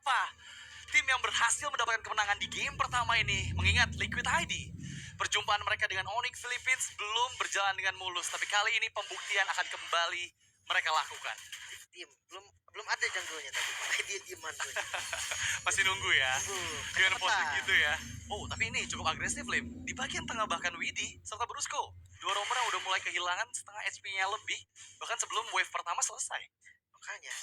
siapa tim yang berhasil mendapatkan kemenangan di game pertama ini. Mengingat Liquid ID, perjumpaan mereka dengan Onyx Philippines belum berjalan dengan mulus, tapi kali ini pembuktian akan kembali mereka lakukan. Diem, belum ada jungle-nya tadi. Makanya dia dieman tuh. Masih nunggu ya. Dengan Cepetan. pose gitu ya. Oh, tapi ini cukup agresif, Lim. Di bagian tengah bahkan Widi serta Brusco. Dua romer yang udah mulai kehilangan setengah HP-nya lebih, bahkan sebelum wave pertama selesai. Makanya.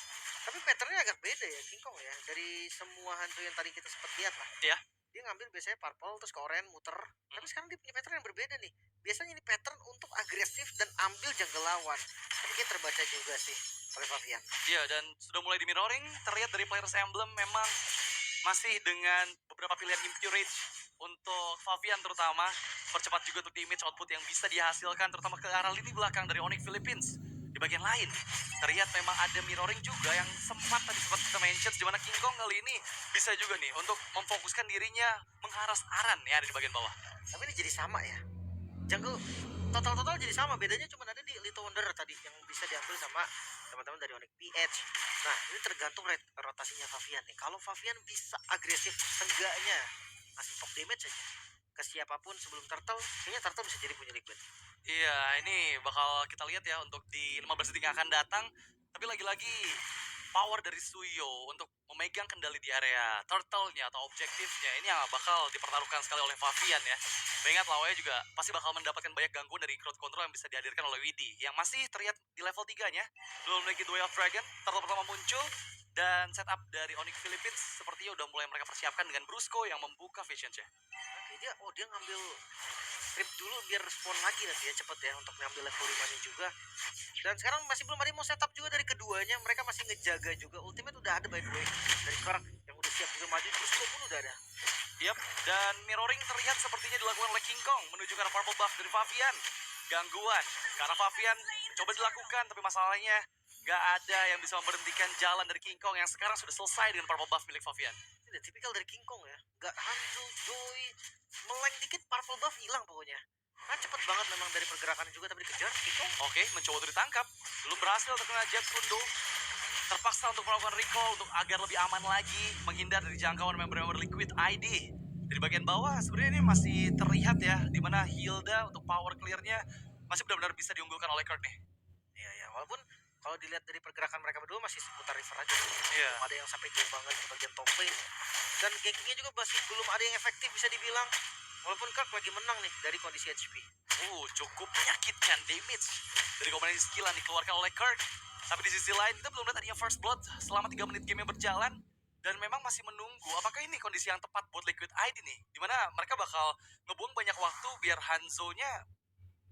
Tapi patternnya agak beda ya, King Kong ya. Dari semua hantu yang tadi kita sempat lihat lah. Iya. Dia ngambil biasanya purple terus ke orange muter. Tapi sekarang dia punya pattern yang berbeda nih. Biasanya ini pattern untuk agresif dan ambil jungle lawan. Tapi dia terbaca juga sih oleh Fabian. Iya, dan sudah mulai di mirroring, terlihat dari Players Emblem memang masih dengan beberapa pilihan impure rage untuk Fabian terutama, percepat juga untuk damage output yang bisa dihasilkan terutama ke arah lini belakang dari Onyx Philippines. Di bagian lain, terlihat memang ada mirroring juga yang sempat tadi sempat kita mention, di mana King Kong kali ini bisa juga nih untuk memfokuskan dirinya mengharas Aran yang ada di bagian bawah. Tapi ini jadi sama ya. Jungle total jadi sama, bedanya cuma ada di Little Wonder tadi yang bisa diambil sama teman-teman dari Onyx PH. Nah, ini tergantung rotasinya Fabian nih. Kalau Fabian bisa agresif, seenggaknya ngasih top damage aja ke siapapun sebelum Turtle, kayaknya Turtle bisa jadi punya Liquid. Iya, ini bakal kita lihat ya untuk di 15 detik yang akan datang. Tapi lagi-lagi power dari Suyo untuk memegang kendali di area turtle-nya atau objektifnya ini yang bakal dipertaruhkan sekali oleh Fabian ya. Mengingat lawannya juga pasti bakal mendapatkan banyak gangguan dari crowd control yang bisa dihadirkan oleh Widi, yang masih terlihat di level 3-nya. Belum memiliki Way of Dragon, turtle pertama muncul, dan setup dari Onyx Philippines sepertinya udah mulai mereka persiapkan dengan Brusco yang membuka vision-nya. Oke, dia ngambil trip dulu biar spawn lagi nanti ya cepet ya untuk ngambil level 5 nya juga. Dan sekarang masih belum ada yang mau setup juga dari keduanya, mereka masih ngejaga juga. Ultimate udah ada by the way dari Kirk yang udah siap juga maju, terus pun udah ada. Yap, dan mirroring terlihat sepertinya dilakukan oleh King Kong menuju ke arah purple buff dari Fabian. Gangguan, karena Fabian coba dilakukan, tapi masalahnya gak ada yang bisa memberhentikan jalan dari King Kong yang sekarang sudah selesai dengan purple buff milik Fabian. Ini tipikal dari King Kong ya, gak Hanzo, Joy, meleng dikit purple buff hilang pokoknya. Nah cepet banget memang dari pergerakan juga, tapi dikejar King Kong. Oke, mencoba untuk ditangkap, belum berhasil terkena Jet Kundo. Terpaksa untuk melakukan recall untuk agar lebih aman lagi, menghindar dari jangkauan member-member Liquid ID. Dari bagian bawah sebenarnya ini masih terlihat ya, dimana Hilda untuk power clear-nya masih benar-benar bisa diunggulkan oleh Kirk nih. Iya ya, walaupun kalau dilihat dari pergerakan mereka berdua masih seputar river aja. Iya. Belum ada yang sampai jauh banget ke bagian top lane. Dan gankingnya juga masih belum ada yang efektif bisa dibilang. Walaupun Kirk lagi menang nih dari kondisi HP. Cukup menyakitkan damage dari kombinasi skill yang dikeluarkan oleh Kirk. Tapi di sisi lain kita belum lihat adanya first blood selama 3 menit game yang berjalan. Dan memang masih menunggu apakah ini kondisi yang tepat buat Liquid ID nih. Dimana mereka bakal ngebuang banyak waktu biar Hanzo-nya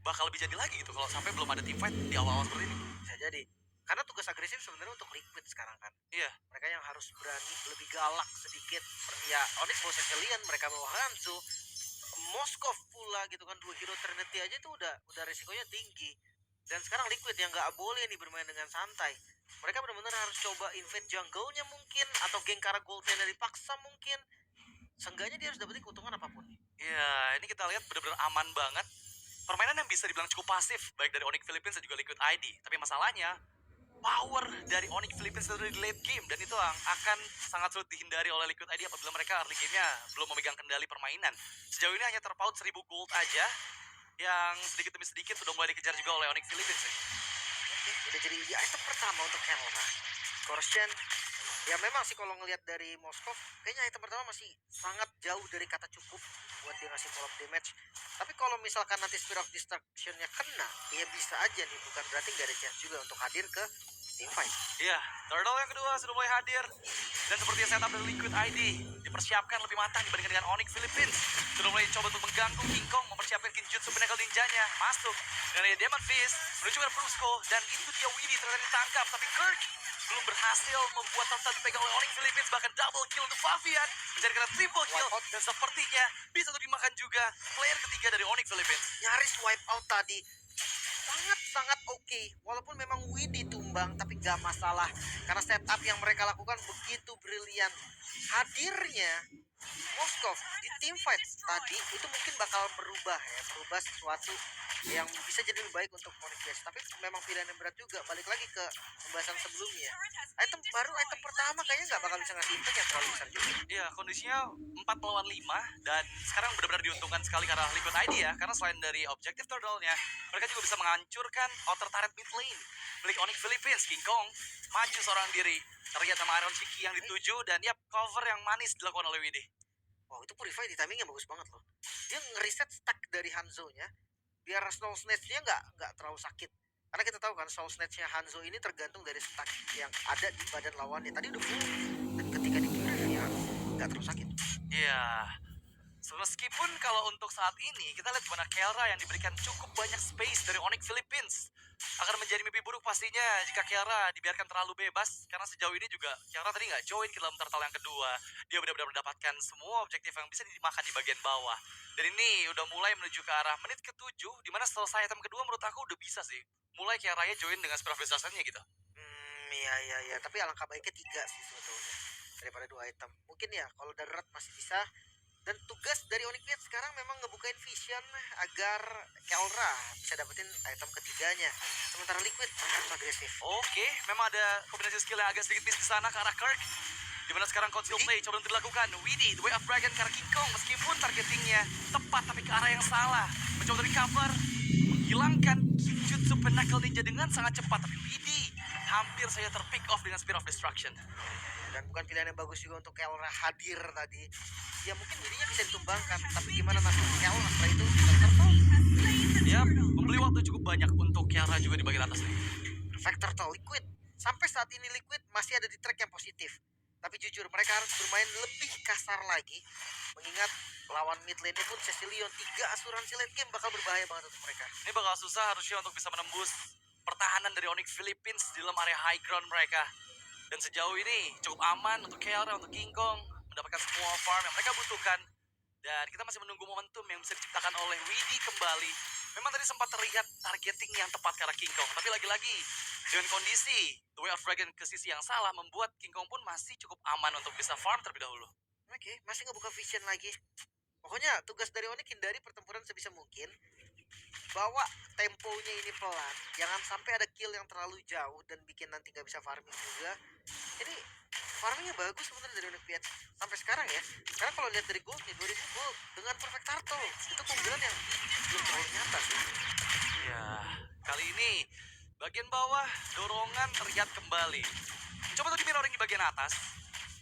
bakal lebih jadi lagi gitu kalau sampai belum ada team fight di awal-awal seperti ini. Bisa jadi. Karena tugas agresif sebenarnya untuk Liquid sekarang kan. Iya. Mereka yang harus berani lebih galak sedikit. Ya Onyx bawa Cecilian, mereka bawa Hanzo. Moskov pula gitu kan, 2 hero Trinity aja itu udah resikonya tinggi. Dan sekarang Liquid yang nggak boleh nih bermain dengan santai. Mereka benar-benar harus coba invade jungle-nya mungkin, atau geng Kara Goldnya dari paksa mungkin. Seenggaknya dia harus dapetin keuntungan apapun. Iya, ini kita lihat benar-benar aman banget. Permainan yang bisa dibilang cukup pasif, baik dari Onyx Philippines dan juga Liquid ID. Tapi masalahnya, power dari Onyx Philippines dari late game, dan itu akan sangat sulit dihindari oleh Liquid ID apabila mereka early game-nya belum memegang kendali permainan. Sejauh ini hanya terpaut 1000 gold aja, yang sedikit demi sedikit sudah mulai dikejar juga oleh Onyx Philippines. Oke, udah jadi di item pertama untuk Helena. Coruscant, ya memang sih kalau ngelihat dari Moskov, kayaknya item pertama masih sangat jauh dari kata cukup buat dia ngasih follow up damage. Tapi kalau misalkan nanti Spear of Destruction-nya kena, ya bisa aja nih, bukan berarti nggak ada chance juga untuk hadir ke team fight. Iya, turtle yang kedua sudah mulai hadir. Dan seperti setup dari Liquid ID, dipersiapkan lebih matang dibandingkan dengan Onyx Philippines. Sudah mulai coba untuk mengganggu King Kong, mempersiapkan Kinjutsu Pinnacle Ninja-nya. Masuk dengan Demon Fist, menuju ke Brusco, dan itu dia Widi ternyata ditangkap. Tapi Kirk belum berhasil membuat turtle dipegang oleh Onyx Philippines, bahkan double kill untuk Fabian. Menjadikan triple kill, dan sepertinya bisa untuk dimakan juga player ketiga dari Onyx Philippines. Nyaris wipe out tadi. Sangat oke. Walaupun memang Widi tumbang, tapi gak masalah. Karena setup yang mereka lakukan begitu brilian. Hadirnya Moskov di team fight tadi itu mungkin bakal merubah sesuatu yang bisa jadi lebih baik untuk Onyx West. Tapi memang pilihan yang berat juga. Balik lagi ke pembahasan sebelumnya. Item baru, item pertama kayaknya nggak bakal bisa ngasih impact yang terlalu besar juga. Iya, kondisinya 4 lawan 5 dan sekarang benar-benar diuntungkan sekali karena Liquid ID ya, karena selain dari objektif turtle-nya, mereka juga bisa menghancurkan outer turret mid lane milik Onyx Philippines. King Kong maju seorang diri, terlihat sama Iron Shiki yang dituju dan yap, cover yang manis dilakukan oleh WD. Wow, itu Purify di timingnya bagus banget loh. Dia ngereset stack dari Hanzo-nya, biar Soul Snatch-nya nggak terlalu sakit. Karena kita tahu kan Soul Snatch-nya Hanzo ini tergantung dari stack yang ada di badan lawannya. Tadi udah full, dan ketika di Purify ya nggak terlalu sakit. Iya, meskipun kalau untuk saat ini kita lihat gimana Kelra yang diberikan cukup banyak space dari Onyx Philippines akan menjadi mimpi buruk pastinya jika Kelra dibiarkan terlalu bebas, karena sejauh ini juga Kelra tadi nggak join ke dalam turtle yang kedua. Dia benar-benar mendapatkan semua objektif yang bisa dimakan di bagian bawah, dan ini udah mulai menuju ke arah menit ke-7 dimana selesai item kedua menurut aku udah bisa sih mulai Kelra ya join dengan Spirit of Destruction-nya gitu. Iya. Tapi alangkah baiknya 3 sih sebetulnya daripada 2 item. Mungkin ya kalau darurat masih bisa. Dan tugas dari Onyx Knight sekarang memang ngebukain vision agar Kelra bisa dapetin item ketiganya. Sementara Liquid sangat agresif. Oke, memang ada kombinasi skill yang agak sedikit miss di sana ke arah Kirk. Dimana sekarang conceal play coba untuk dilakukan. Widdy, the way of dragon ke arah King Kong. Meskipun targetingnya tepat tapi ke arah yang salah. Mencoba untuk recover, menghilangkan Jutsu Pinnacle Ninja dengan sangat cepat. Tapi Widdy hampir saja terpick off dengan Spear of Destruction. Dan bukan pilihan yang bagus juga untuk Kelra hadir tadi. Ya mungkin dirinya bisa ditumbangkan, tapi gimana nasib Kelra setelah itu Turtle? Ya, membeli waktu cukup banyak untuk Kiara juga di bagian atas nih. Perfect Turtle Liquid. Sampai saat ini Liquid masih ada di track yang positif. Tapi jujur mereka harus bermain lebih kasar lagi. Mengingat lawan mid lane pun Cecilion 3 asuransi late game bakal berbahaya banget untuk mereka. Ini bakal susah harusnya untuk bisa menembus pertahanan dari Onyx Philippines di dalam area high ground mereka. Dan sejauh ini cukup aman untuk Kiara, untuk King Kong mendapatkan semua farm yang mereka butuhkan. Dan kita masih menunggu momentum yang bisa diciptakan oleh Widdy kembali. Memang tadi sempat terlihat targeting yang tepat ke arah King Kong, tapi lagi-lagi dengan kondisi The Way of Dragon ke sisi yang salah membuat King Kong pun masih cukup aman untuk bisa farm terlebih dahulu. Oke, masih ngebuka vision lagi. Pokoknya tugas dari Onyx hindari pertempuran sebisa mungkin. Bawa temponya ini pelan. Jangan sampai ada kill yang terlalu jauh dan bikin nanti gak bisa farming juga. Ini farmingnya bagus sebenarnya dari Onyx Piat sampai sekarang ya. Karena kalau lihat dari goldnya 2000 gold dengan perfect turtle itu keunggulan yang belum terlalu nyata sih. Ya, kali ini bagian bawah dorongan terlihat kembali. Coba tuh di mirroring di bagian atas.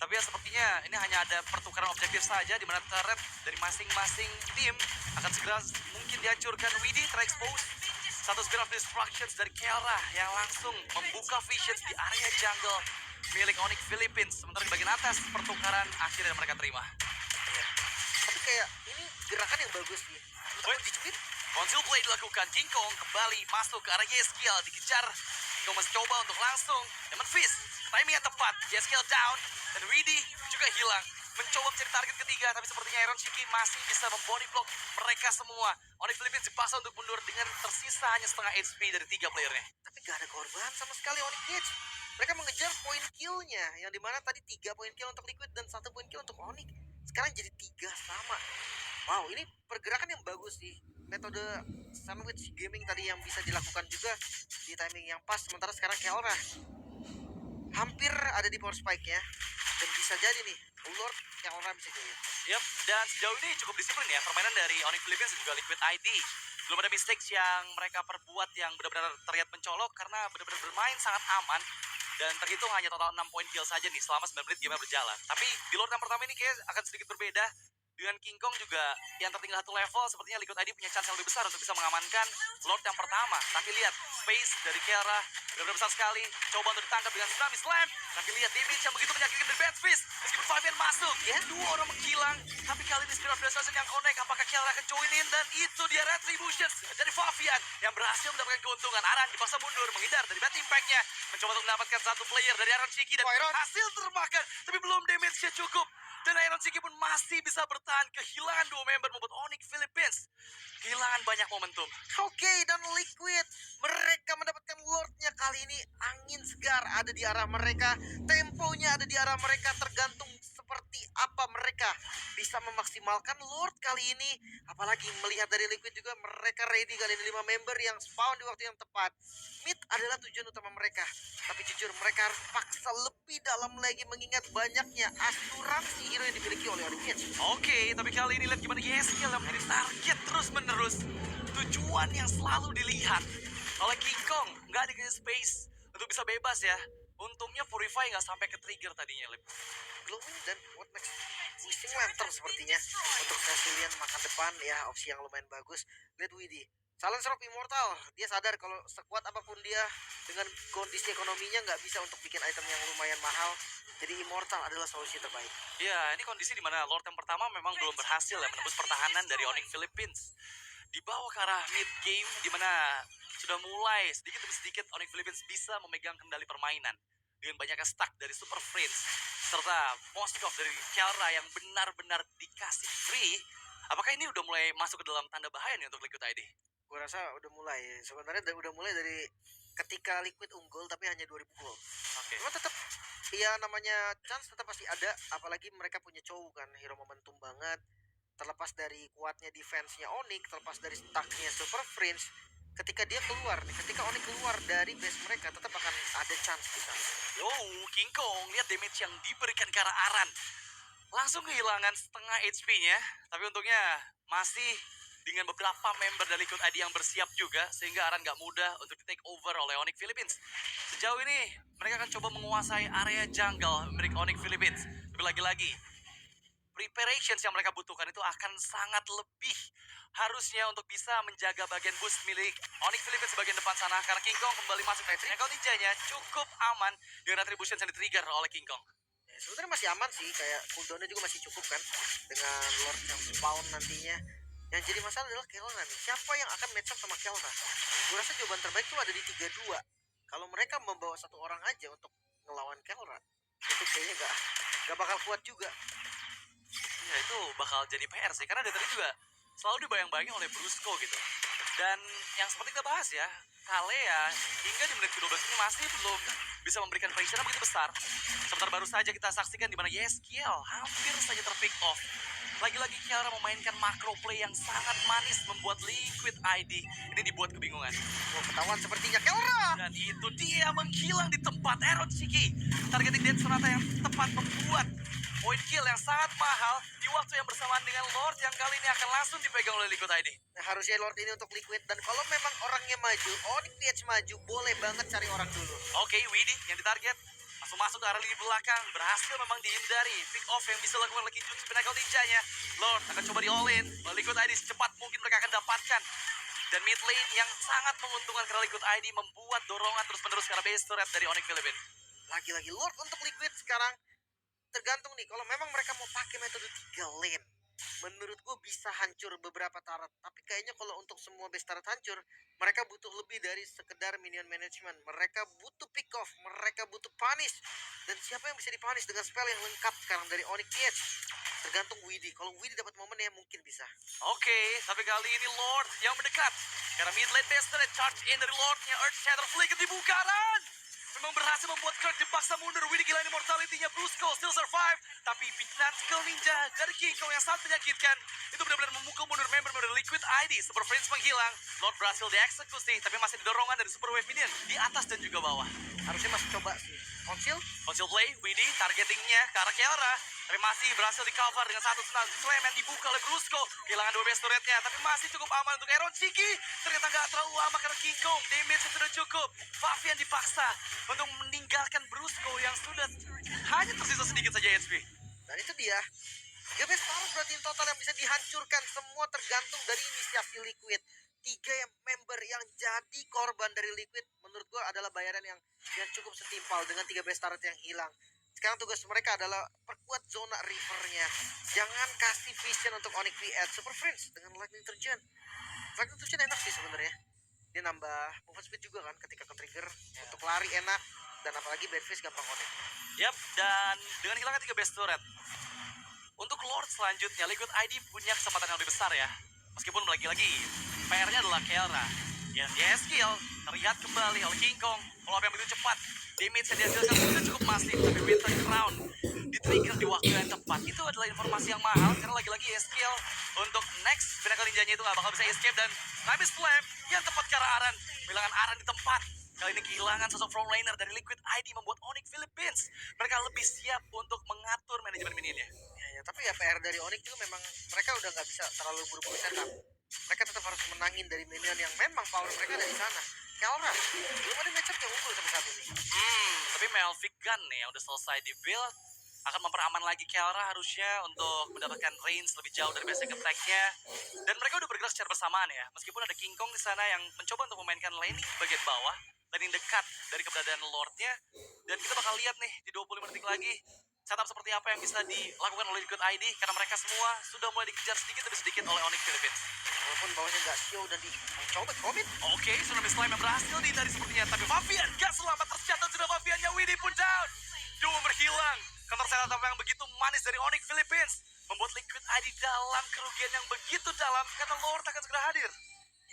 Tapi ya sepertinya ini hanya ada pertukaran objektif saja di mana turret dari masing-masing tim akan segera mungkin dihancurkan. Widdy terexpose. Satu Spear of Destructions dari Kelra yang langsung membuka visions di area jungle milik Onyx Philippines. Sementara di bagian atas pertukaran akhir yang mereka terima. Iya. Tapi kayak ini gerakan yang bagus nih. Untuk dicepit. Conceal play dilakukan. King Kong kembali masuk ke arah Yeskiel, dikejar. King Kong masih coba untuk langsung Demon Fist. Timing yang tepat. Yeskiel down dan Widdy juga hilang. Mencoba mencari target ketiga, tapi sepertinya Iron Shiki masih bisa membody block mereka semua. Onyx Philippines dipaksa untuk mundur dengan tersisa hanya setengah HP dari 3 playernya. Tapi gak ada korban sama sekali Onyx Kids. Mereka mengejar poin killnya, yang dimana tadi 3 poin kill untuk Liquid dan 1 poin kill untuk Onyx. Sekarang jadi 3 sama. Wow, ini pergerakan yang bagus sih. Metode sandwich gaming tadi yang bisa dilakukan juga di timing yang pas. Sementara sekarang Kelra hampir ada di power spike-nya. Dan bisa jadi nih, Lord Kelra bisa jadi. Yap, dan sejauh ini cukup disiplin ya permainan dari Onyx Philippines dan juga Liquid ID. Belum ada mistakes yang mereka perbuat yang benar-benar terlihat mencolok karena benar-benar bermain sangat aman. Dan terhitung hanya total 6 poin kill saja nih selama 9 menit game berjalan. Tapi di Lord yang pertama ini kayak akan sedikit berbeda. Dengan King Kong juga yang tertinggal 1 level, sepertinya Liquid ID punya chance yang lebih besar untuk bisa mengamankan Lord yang pertama. Tapi lihat, space dari Kelra benar-benar besar sekali. Coba untuk ditangkap dengan Tsunami Slam. Tapi lihat damage yang begitu menyakitkan dari Bad Fist. Meskipun Fabian masuk, ya 2 orang menghilang. Tapi kali ini Spirit of Destruction yang connect. Apakah Kelra akan join in? Dan itu dia Retributions dari Fabian yang berhasil mendapatkan keuntungan. Aran dipaksa mundur, menghindar dari Bad Impact-nya. Mencoba untuk mendapatkan 1 player dari Iron Shiki dan hasil termakan. Tapi belum damage-nya cukup. Dan Iron Shiki pun masih bisa bertahan. Kehilangan 2 member membuat Onyx Philippines kehilangan banyak momentum. Oke, dan Liquid mereka mendapatkan Lordnya kali ini. Angin segar ada di arah mereka, temponya ada di arah mereka, tergantung seperti apa mereka bisa memaksimalkan Lord kali ini Apalagi melihat dari Liquid juga mereka ready kali ini 5 member yang spawn di waktu yang tepat. Mid adalah tujuan utama mereka. Tapi jujur mereka harus paksa lebih dalam lagi mengingat banyaknya asuransi hero yang dimiliki oleh Onyx Kids. Oke, tapi kali ini lihat gimana YSK yang menjadi target terus-menerus. Tujuan yang selalu dilihat oleh King Kong. Nggak dikasih space untuk bisa bebas ya. Untungnya Purify nggak sampai ke trigger tadinya, Lip. Glowing dan what next? Wishing Lantern sepertinya untuk Cecilian makan depan ya, opsi yang lumayan bagus. Lihat Widi, Silence Rock Immortal, dia sadar kalau sekuat apapun dia dengan kondisi ekonominya nggak bisa untuk bikin item yang lumayan mahal. Jadi Immortal adalah solusi terbaik. Ya, ini kondisi di mana Lord yang pertama memang belum berhasil ya menembus pertahanan dari Onyx Philippines. Dibawa ke arah mid game di mana sudah mulai sedikit demi sedikit Onyx Philippines bisa memegang kendali permainan dengan banyaknya stack dari Super Friends serta Moskov dari Kelra yang benar-benar dikasih free. Apakah ini udah mulai masuk ke dalam tanda bahaya nih untuk Liquid ID? Gue rasa udah mulai. Sebenarnya udah mulai dari ketika Liquid unggul tapi hanya 2000 gol. Oke. Cuma tetap ya namanya chance tetap pasti ada, apalagi mereka punya Chow kan, hero momentum banget. Terlepas dari kuatnya defense-nya Onyx, terlepas dari stacknya Super Friends, ketika dia keluar nih, ketika Onyx keluar dari base mereka tetap akan ada chance di sana. Yo, King Kong, lihat damage yang diberikan ke arah Aran. Langsung kehilangan setengah HP-nya, tapi untungnya masih dengan beberapa member dari Liquid ID yang bersiap juga, sehingga Aran gak mudah untuk di take over oleh Onyx Philippines. Sejauh ini, mereka akan coba menguasai area jungle milik Onyx Philippines. Tapi lagi-lagi, preparations yang mereka butuhkan itu akan sangat lebih harusnya untuk bisa menjaga bagian boost milik Onyx Philippines bagian depan sana, karena King Kong kembali masuk ke Triangle Ninja-nya cukup aman dengan attribution yang di-trigger oleh King Kong. Ya, sebenarnya masih aman sih, kayak cooldownnya juga masih cukup kan dengan Lord yang spawn nantinya. Yang jadi masalah adalah Kelra nih. Siapa yang akan match up sama Kelra? Gue rasa jawaban terbaik tuh ada di 3-2. Kalau mereka membawa satu orang aja untuk ngelawan Kelra, itu kayaknya gak bakal kuat juga. Ya itu bakal jadi PR sih, karena dari tadi juga selalu dibayang-bayangin oleh Brusco gitu. Dan yang seperti kita bahas ya, Kalea hingga di menit ke-12 ini masih belum bisa memberikan pressure yang begitu besar. Sebentar baru saja kita saksikan di mana YSKL hampir saja terpick off. Lagi-lagi Kiara memainkan macro play yang sangat manis membuat Liquid ID ini dibuat kebingungan. Mau ketahuan sepertinya Kelra. Dan itu dia menghilang di tempat Aaron Shiki. Targeting Dead Sonata yang tepat membuat point kill yang sangat mahal di waktu yang bersamaan dengan Lord yang kali ini akan langsung dipegang oleh Liquid ID. Nah, harusnya Lord ini untuk Liquid, dan kalau memang orangnya maju, Onyx PH maju, boleh banget cari orang dulu. Oke, Widi yang ditarget. Langsung masuk ke arah lini belakang. Berhasil memang dihindari pick off yang bisa dilakukan oleh Kijutsu Pinnacle Ninja-nya. Lord akan coba di all-in. Liquid ID secepat mungkin mereka akan dapatkan. Dan mid lane yang sangat menguntungkan karena Liquid ID membuat dorongan terus-menerus ke arah base turret dari Onyx Philippines. Lagi-lagi Lord untuk Liquid sekarang tergantung nih, kalau memang mereka mau pakai metode 3 lane, menurut gue bisa hancur beberapa turret. Tapi kayaknya kalau untuk semua base turret hancur, mereka butuh lebih dari sekedar minion management. Mereka butuh pick off, mereka butuh punish. Dan siapa yang bisa dipunish dengan spell yang lengkap sekarang dari Onyx PH? Tergantung Widi. Kalau Widi dapat momennya mungkin bisa. Oke, tapi kali ini Lord yang mendekat. Karena mid lane base turret charge in dari Lordnya. Earth Shatter Flicker dibuka dan memang berhasil membuat Kirk dipaksa mundur. Widi gila immortality-nya, Brusco still survive. Tapi Pinnacle Ninja dari King Kong yang sangat menyakitkan. Itu benar-benar memukul mundur member-member Liquid ID. Super Friends menghilang. Lord berhasil dieksekusi, tapi masih didorongan dari Super Wave Minion di atas dan juga bawah. Harusnya masih coba sih. Conceal play, Widi targetingnya ke arah Kiara. Tapi masih berhasil di cover dengan satu slam yang dibuka oleh Brusco. Kehilangan dua base turretnya, tapi masih cukup aman untuk Aaron Shiki. Ternyata nggak terlalu lama karena King Kong. Damage sudah cukup. Fabian dipaksa untuk meninggalkan Brusco yang sudah hanya tersisa sedikit saja HP. Dan itu dia. 3 base turret berarti total yang bisa dihancurkan. Semua tergantung dari inisiasi Liquid. 3 member yang jadi korban dari Liquid menurut gua adalah bayaran yang cukup setimpal dengan 3 base turret yang hilang. Sekarang tugas mereka adalah perkuat zona rivernya. Jangan kasih vision untuk Onyx PH. Super Friends dengan Lightning Turgeon. Lightning Turgeon enak sih sebenarnya. Dia nambah movement speed juga kan ketika ke trigger. Untuk lari enak. Dan apalagi Badface gampang connect. Yap, dan dengan kehilangan 3 base turret. Untuk Lord selanjutnya, Liquid ID punya kesempatan yang lebih besar ya. Meskipun lagi-lagi, PR-nya adalah Kelra. Ya, skill terlihat kembali oleh King Kong. Follow up yang begitu cepat. Damage yang dihasilkan sudah cukup masif, tapi Winter Crown di-trigger di waktu yang tepat. Itu adalah informasi yang mahal, karena lagi-lagi skill untuk next Pinnacle Ninja-nya itu nggak bakal bisa escape. Dan Time is Flame yang tepat ke arah Aran. Kehilangan Aran di tempat. Kali ini kehilangan sosok frontlaner dari Liquid ID membuat Onyx Philippines. Mereka lebih siap untuk mengatur manajemen minionnya. Ya, tapi ya PR dari Onyx itu memang mereka udah nggak bisa terlalu buru-buru setup. Mereka tetap harus menangin dari minion yang memang power mereka ada di sana. Kelra, belum ada matchup yang unggul sampai saat ini. Tapi Melvic Gun nih yang udah selesai di build akan memperaman lagi Kelra harusnya untuk mendapatkan range lebih jauh dari basic attack-nya. Dan mereka udah bergerak secara bersamaan ya. Meskipun ada King Kong di sana yang mencoba untuk memainkan laning bagian bawah, laning dekat dari keberadaan Lord-nya. Dan kita bakal lihat nih di 25 detik lagi setup seperti apa yang bisa dilakukan oleh Liquid ID, karena mereka semua sudah mulai dikejar sedikit demi sedikit oleh Onyx Philippines. Walaupun bawahnya nggak show dan dicoba komit. Oke, Tsunami Slime yang berhasil dihindari sepertinya. Tapi Fabian gak selamat, tercatat sudah Fabiannya. Widhi pun down. Duo berhilang. Counter setup yang begitu manis dari Onyx Philippines membuat Liquid ID dalam kerugian yang begitu dalam, karena Lord akan segera hadir.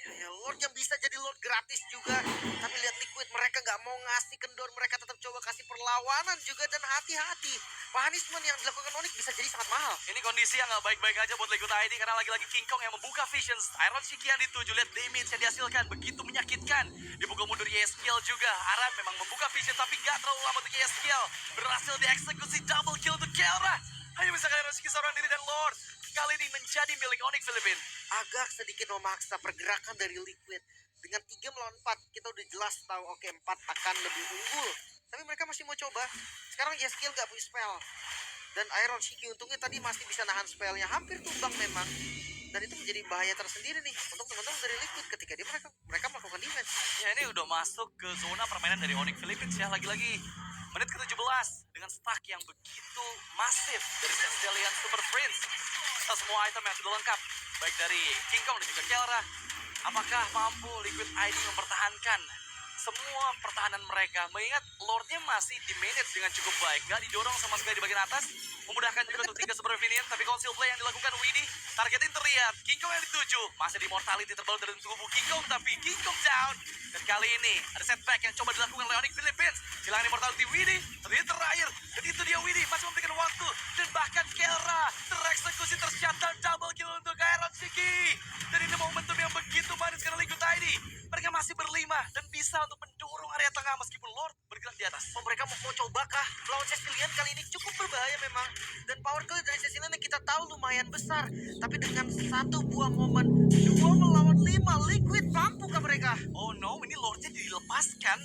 Ya, Lord yang bisa jadi Lord gratis juga. Tapi lihat Liquid, mereka nggak mau ngasih kendor. Mereka tetap coba kasih perlawanan juga. Dan hati-hati, punishment yang dilakukan Onyx bisa jadi sangat mahal. Ini kondisi yang gak baik-baik aja buat Liquid ID, karena lagi-lagi King Kong yang membuka visions. Iron Shiki yang dituju, lihat damage yang dihasilkan begitu menyakitkan. Dipukul mundur YSKL juga. Aran memang membuka vision tapi gak terlalu lama untuk YSKL. Berhasil dieksekusi, double kill untuk Kelra. Hanya bisa Iron Shiki seorang diri, dan Lord kali ini menjadi milik Onyx Philippines. Agak sedikit memaksa pergerakan dari Liquid. Dengan 3 melawan 4, kita udah jelas tahu oke 4 akan lebih unggul. Tapi mereka masih mau coba. Sekarang YSKL gak punya spell. Dan Iron Shiki untungnya tadi masih bisa nahan spellnya, hampir tumbang memang. Dan itu menjadi bahaya tersendiri nih untuk teman-teman dari Liquid ketika mereka melakukan defense. Ya, ini udah masuk ke zona permainan dari Onyx Philippines ya. Lagi-lagi menit ke-17 dengan stack yang begitu masif dari Castilian Super Prince. Semua item yang sudah lengkap, baik dari King Kong dan juga Kelra. Apakah mampu Liquid ID mempertahankan semua pertahanan mereka, mengingat Lordnya masih di manage dengan cukup baik, gak didorong sama sekali di bagian atas, memudahkan juga untuk 3 super minion. Tapi conceal play yang dilakukan Widhi, targeting terlihat, King Kong yang dituju, masih di mortality terbalut dari tubuh King Kong, tapi King Kong down. Dan kali ini ada setback yang coba dilakukan oleh Onyx Philippines, hilangin immortality Widhi, terlihat terakhir, dan itu dia Widhi masih memberikan waktu, dan bahkan Kelra tereksekusi, tercatat double kill untuk Iron Shiki. Dan ini momentum yang begitu manis karena Liquid ID, mereka masih berlima dan bisa untuk mendorong area tengah meskipun Lord bergerak di atas. Oh, mereka mau coba kah melawan Castilian? Kali ini cukup berbahaya memang. Dan power kill dari Castilian yang kita tahu lumayan besar. Tapi dengan satu buah momen, 2 melawan 5, Liquid mampukah mereka? Oh no, ini Lordnya dilepaskan.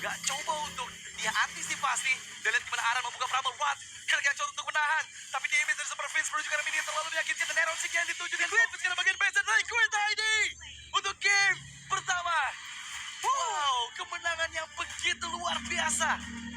Gak coba untuk dia antisipasi. Dan lihat gimana Aran membuka Primal Rod. Kira-kira coba untuk menahan. Tapi damage dari Super Vince perlu juga mini terlalu meyakinkan. Dan Iron Shiki yang dituju. Dan Liquid sekarang bagian base. Dan Liquid ID untuk game pertama. Wow, kemenangan yang begitu luar biasa.